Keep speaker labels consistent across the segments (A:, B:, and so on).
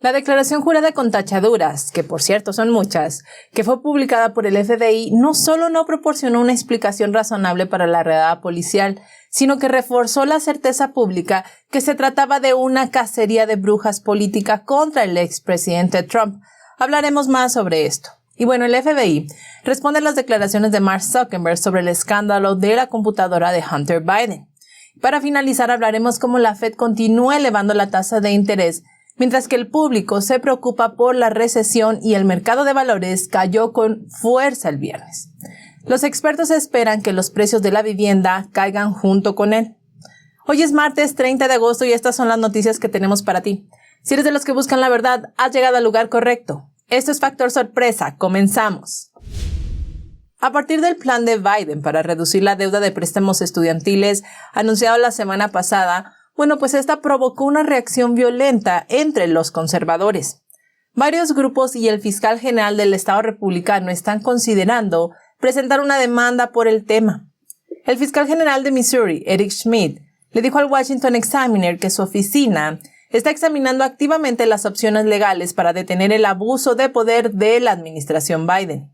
A: La declaración jurada con tachaduras, que por cierto son muchas, que fue publicada por el FBI, no solo no proporcionó una explicación razonable para la redada policial, sino que reforzó la certeza pública que se trataba de una cacería de brujas política contra el expresidente Trump. Hablaremos más sobre esto. Y bueno, el FBI responde a las declaraciones de Mark Zuckerberg sobre el escándalo de la computadora de Hunter Biden. Para finalizar, hablaremos cómo la Fed continúa elevando la tasa de interés, mientras que el público se preocupa por la recesión y el mercado de valores cayó con fuerza el viernes. Los expertos esperan que los precios de la vivienda caigan junto con él. Hoy es martes 30 de agosto y estas son las noticias que tenemos para ti. Si eres de los que buscan la verdad, has llegado al lugar correcto. Esto es Factor Sorpresa. Comenzamos. A partir del plan de Biden para reducir la deuda de préstamos estudiantiles anunciado la semana pasada, pues esta provocó una reacción violenta entre los conservadores. Varios grupos y el fiscal general del estado republicano están considerando presentar una demanda por el tema. El fiscal general de Missouri, Eric Schmidt, le dijo al Washington Examiner que su oficina está examinando activamente las opciones legales para detener el abuso de poder de la administración Biden.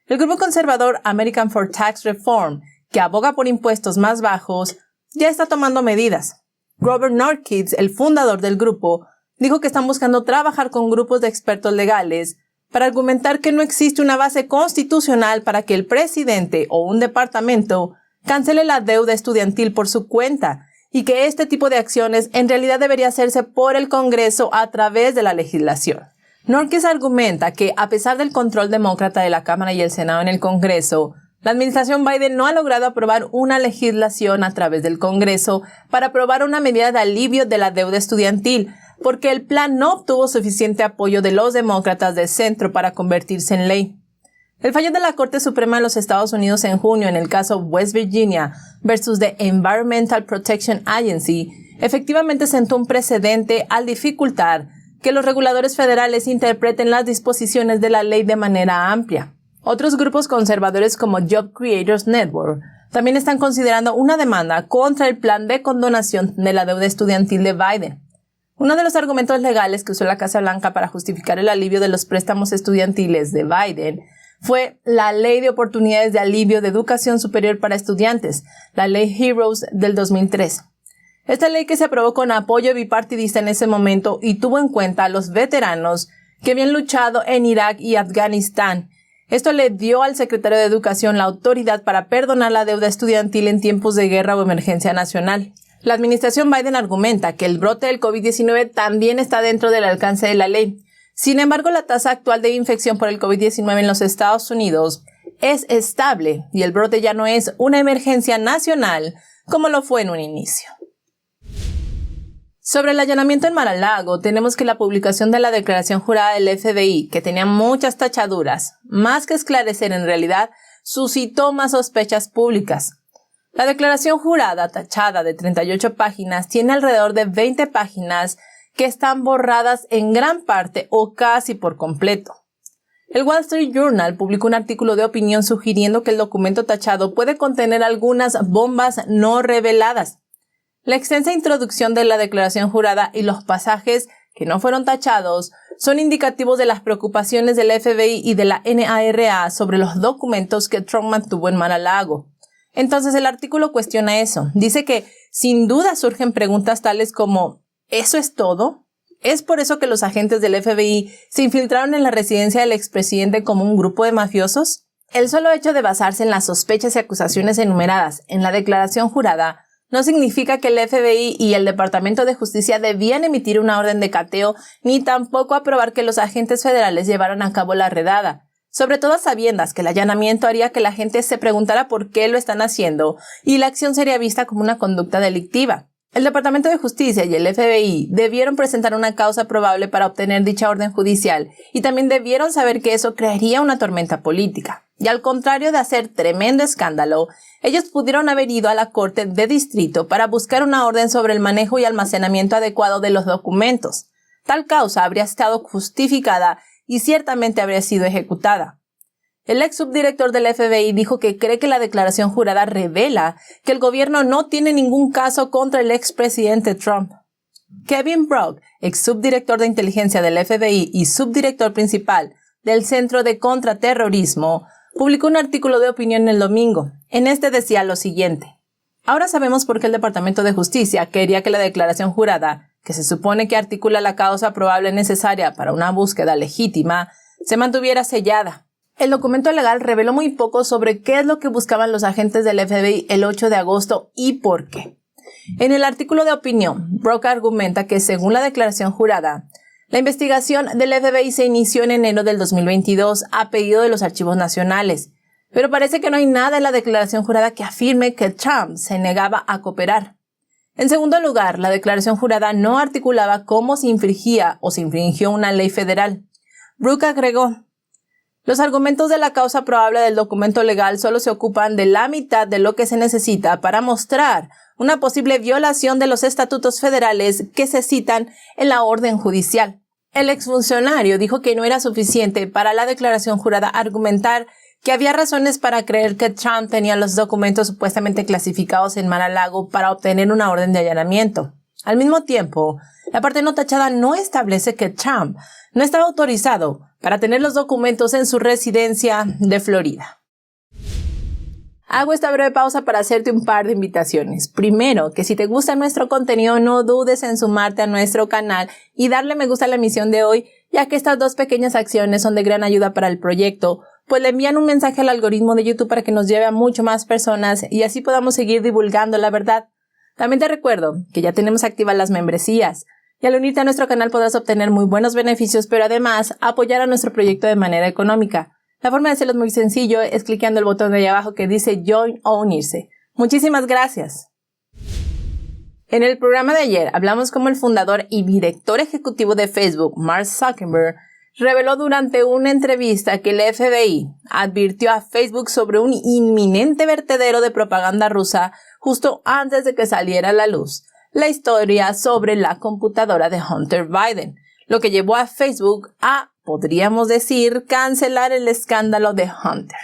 A: El grupo conservador American for Tax Reform, que aboga por impuestos más bajos, ya está tomando medidas. Robert Norquist, el fundador del grupo, dijo que están buscando trabajar con grupos de expertos legales para argumentar que no existe una base constitucional para que el presidente o un departamento cancele la deuda estudiantil por su cuenta y que este tipo de acciones en realidad debería hacerse por el Congreso a través de la legislación. Norquist argumenta que, a pesar del control demócrata de la Cámara y el Senado en el Congreso, la administración Biden no ha logrado aprobar una legislación a través del Congreso para aprobar una medida de alivio de la deuda estudiantil, porque el plan no obtuvo suficiente apoyo de los demócratas de centro para convertirse en ley. El fallo de la Corte Suprema de los Estados Unidos en junio en el caso West Virginia versus the Environmental Protection Agency efectivamente sentó un precedente al dificultar que los reguladores federales interpreten las disposiciones de la ley de manera amplia. Otros grupos conservadores como Job Creators Network también están considerando una demanda contra el plan de condonación de la deuda estudiantil de Biden. Uno de los argumentos legales que usó la Casa Blanca para justificar el alivio de los préstamos estudiantiles de Biden fue la Ley de Oportunidades de Alivio de Educación Superior para Estudiantes, la Ley Heroes del 2003. Esta ley, que se aprobó con apoyo bipartidista en ese momento y tuvo en cuenta a los veteranos que habían luchado en Irak y Afganistán. Esto le dio al secretario de Educación la autoridad para perdonar la deuda estudiantil en tiempos de guerra o emergencia nacional. La administración Biden argumenta que el brote del COVID-19 también está dentro del alcance de la ley. Sin embargo, la tasa actual de infección por el COVID-19 en los Estados Unidos es estable y el brote ya no es una emergencia nacional como lo fue en un inicio. Sobre el allanamiento en Mar-a-Lago, tenemos que la publicación de la declaración jurada del FBI, que tenía muchas tachaduras, más que esclarecer en realidad, suscitó más sospechas públicas. La declaración jurada, tachada de 38 páginas, tiene alrededor de 20 páginas que están borradas en gran parte o casi por completo. El Wall Street Journal publicó un artículo de opinión sugiriendo que el documento tachado puede contener algunas bombas no reveladas. La extensa introducción de la declaración jurada y los pasajes que no fueron tachados son indicativos de las preocupaciones del FBI y de la NRA sobre los documentos que Trump mantuvo en Mar-a-Lago. Entonces el artículo cuestiona eso. Dice que sin duda surgen preguntas tales como ¿eso es todo? ¿Es por eso que los agentes del FBI se infiltraron en la residencia del expresidente como un grupo de mafiosos? El solo hecho de basarse en las sospechas y acusaciones enumeradas en la declaración jurada no significa que el FBI y el Departamento de Justicia debían emitir una orden de cateo, ni tampoco aprobar que los agentes federales llevaran a cabo la redada. Sobre todo a sabiendas que el allanamiento haría que la gente se preguntara por qué lo están haciendo y la acción sería vista como una conducta delictiva. El Departamento de Justicia y el FBI debieron presentar una causa probable para obtener dicha orden judicial y también debieron saber que eso crearía una tormenta política. Y al contrario de hacer tremendo escándalo, ellos pudieron haber ido a la Corte de Distrito para buscar una orden sobre el manejo y almacenamiento adecuado de los documentos. Tal causa habría estado justificada y ciertamente habría sido ejecutada. El ex subdirector del FBI dijo que cree que la declaración jurada revela que el gobierno no tiene ningún caso contra el expresidente Trump. Kevin Brock, ex subdirector de inteligencia del FBI y subdirector principal del Centro de Contraterrorismo, publicó un artículo de opinión el domingo. En este decía lo siguiente: ahora sabemos por qué el Departamento de Justicia quería que la declaración jurada, que se supone que articula la causa probable necesaria para una búsqueda legítima, se mantuviera sellada. El documento legal reveló muy poco sobre qué es lo que buscaban los agentes del FBI el 8 de agosto y por qué. En el artículo de opinión, Brock argumenta que según la declaración jurada, la investigación del FBI se inició en enero del 2022 a pedido de los archivos nacionales, pero parece que no hay nada en la declaración jurada que afirme que Trump se negaba a cooperar. En segundo lugar, la declaración jurada no articulaba cómo se infringía o se infringió una ley federal. Brook agregó: los argumentos de la causa probable del documento legal solo se ocupan de la mitad de lo que se necesita para mostrar una posible violación de los estatutos federales que se citan en la orden judicial. El exfuncionario dijo que no era suficiente para la declaración jurada argumentar que había razones para creer que Trump tenía los documentos supuestamente clasificados en Mar-a-Lago para obtener una orden de allanamiento. Al mismo tiempo, la parte no tachada no establece que Trump no estaba autorizado para tener los documentos en su residencia de Florida. Hago esta breve pausa para hacerte un par de invitaciones. Primero, que si te gusta nuestro contenido, no dudes en sumarte a nuestro canal y darle me gusta a la emisión de hoy, ya que estas dos pequeñas acciones son de gran ayuda para el proyecto, pues le envían un mensaje al algoritmo de YouTube para que nos lleve a mucho más personas y así podamos seguir divulgando la verdad. También te recuerdo que ya tenemos activas las membresías, y al unirte a nuestro canal podrás obtener muy buenos beneficios, pero además apoyar a nuestro proyecto de manera económica. La forma de hacerlo es muy sencillo, es clicando el botón de ahí abajo que dice Join o Unirse. Muchísimas gracias. En el programa de ayer hablamos cómo el fundador y director ejecutivo de Facebook, Mark Zuckerberg, reveló durante una entrevista que el FBI advirtió a Facebook sobre un inminente vertedero de propaganda rusa justo antes de que saliera a la luz la historia sobre la computadora de Hunter Biden, lo que llevó a Facebook a, podríamos decir, cancelar el escándalo de Hunter.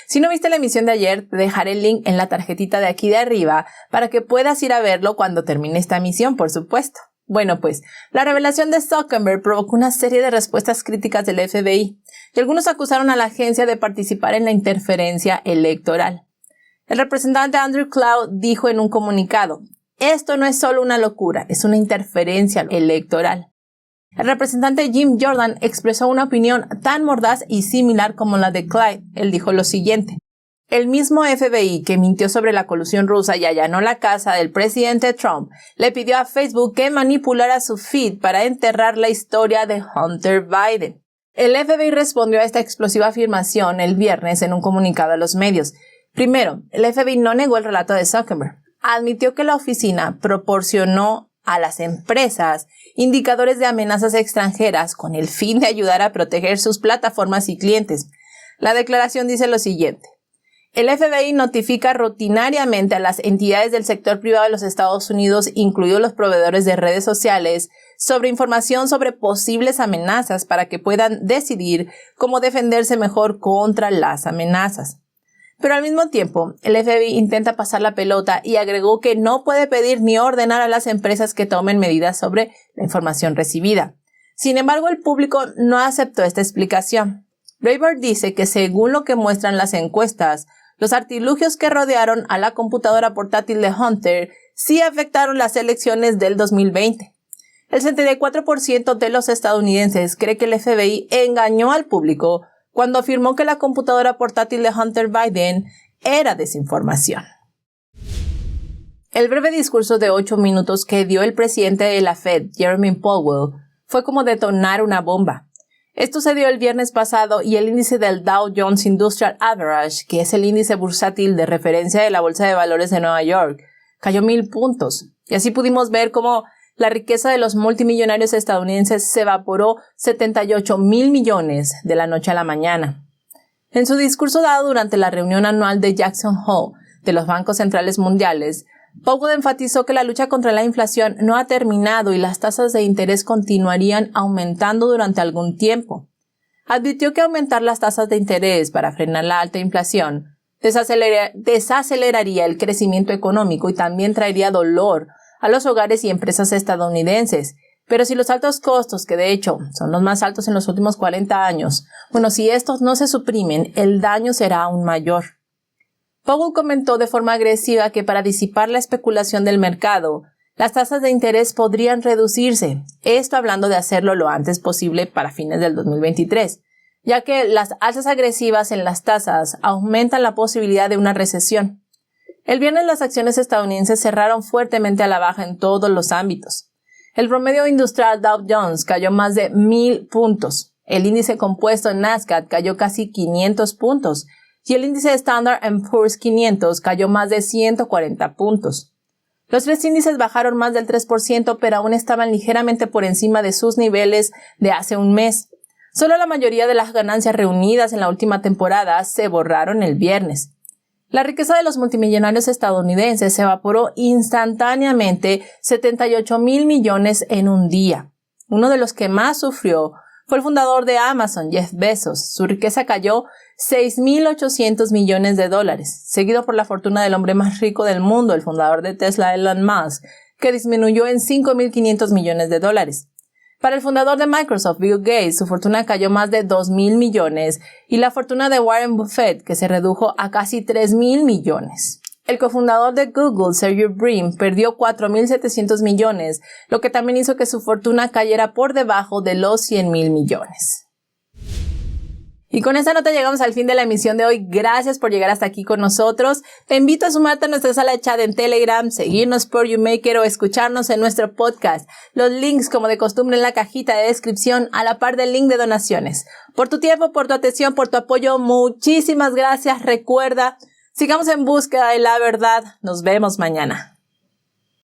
A: Si no viste la emisión de ayer, te dejaré el link en la tarjetita de aquí de arriba para que puedas ir a verlo cuando termine esta emisión, por supuesto. Bueno, pues, la revelación de Zuckerberg provocó una serie de respuestas críticas del FBI, y algunos acusaron a la agencia de participar en la interferencia electoral. El representante Andrew Cloud dijo en un comunicado: esto no es solo una locura, es una interferencia electoral. El representante Jim Jordan expresó una opinión tan mordaz y similar como la de Clyde. Él dijo lo siguiente: el mismo FBI que mintió sobre la colusión rusa y allanó la casa del presidente Trump le pidió a Facebook que manipulara su feed para enterrar la historia de Hunter Biden. El FBI respondió a esta explosiva afirmación el viernes en un comunicado a los medios. Primero, el FBI no negó el relato de Zuckerberg. Admitió que la oficina proporcionó a las empresas indicadores de amenazas extranjeras con el fin de ayudar a proteger sus plataformas y clientes. La declaración dice lo siguiente: el FBI notifica rutinariamente a las entidades del sector privado de los Estados Unidos, incluidos los proveedores de redes sociales, sobre información sobre posibles amenazas para que puedan decidir cómo defenderse mejor contra las amenazas. Pero al mismo tiempo, el FBI intenta pasar la pelota y agregó que no puede pedir ni ordenar a las empresas que tomen medidas sobre la información recibida. Sin embargo, el público no aceptó esta explicación. Breitbart dice que según lo que muestran las encuestas, los artilugios que rodearon a la computadora portátil de Hunter sí afectaron las elecciones del 2020. El 74% de los estadounidenses cree que el FBI engañó al público cuando afirmó que la computadora portátil de Hunter Biden era desinformación. El breve discurso de 8 minutos que dio el presidente de la Fed, Jeremy Powell, fue como detonar una bomba. Esto se dio el viernes pasado y el índice del Dow Jones Industrial Average, que es el índice bursátil de referencia de la Bolsa de Valores de Nueva York, cayó 1,000 puntos. Y así pudimos ver cómo la riqueza de los multimillonarios estadounidenses se evaporó 78,000 millones de la noche a la mañana. En su discurso dado durante la reunión anual de Jackson Hole de los bancos centrales mundiales, Powell enfatizó que la lucha contra la inflación no ha terminado y las tasas de interés continuarían aumentando durante algún tiempo. Advirtió que aumentar las tasas de interés para frenar la alta inflación desaceleraría el crecimiento económico y también traería dolor a los hogares y empresas estadounidenses. Pero si los altos costos, que de hecho son los más altos en los últimos 40 años, si estos no se suprimen, el daño será aún mayor. Powell comentó de forma agresiva que para disipar la especulación del mercado, las tasas de interés podrían reducirse, esto hablando de hacerlo lo antes posible para fines del 2023, ya que las alzas agresivas en las tasas aumentan la posibilidad de una recesión. El viernes las acciones estadounidenses cerraron fuertemente a la baja en todos los ámbitos. El promedio industrial Dow Jones cayó más de 1,000 puntos. El índice compuesto Nasdaq cayó casi 500 puntos y el índice Standard & Poor's 500 cayó más de 140 puntos. Los tres índices bajaron más del 3%, pero aún estaban ligeramente por encima de sus niveles de hace un mes. Solo la mayoría de las ganancias reunidas en la última temporada se borraron el viernes. La riqueza de los multimillonarios estadounidenses se evaporó instantáneamente 78,000 millones en un día. Uno de los que más sufrió fue el fundador de Amazon, Jeff Bezos. Su riqueza cayó 6,800 millones de dólares, seguido por la fortuna del hombre más rico del mundo, el fundador de Tesla, Elon Musk, que disminuyó en 5,500 millones de dólares. Para el fundador de Microsoft, Bill Gates, su fortuna cayó más de 2,000 millones y la fortuna de Warren Buffett, que se redujo a casi 3,000 millones. El cofundador de Google, Sergey Brin, perdió 4,700 millones, lo que también hizo que su fortuna cayera por debajo de los 100,000 millones. Y con esta nota llegamos al fin de la emisión de hoy. Gracias por llegar hasta aquí con nosotros. Te invito a sumarte a nuestra sala de chat en Telegram, seguirnos por YouMaker o escucharnos en nuestro podcast. Los links, como de costumbre, en la cajita de descripción, a la par del link de donaciones. Por tu tiempo, por tu atención, por tu apoyo, muchísimas gracias. Recuerda, sigamos en búsqueda de la verdad. Nos vemos mañana.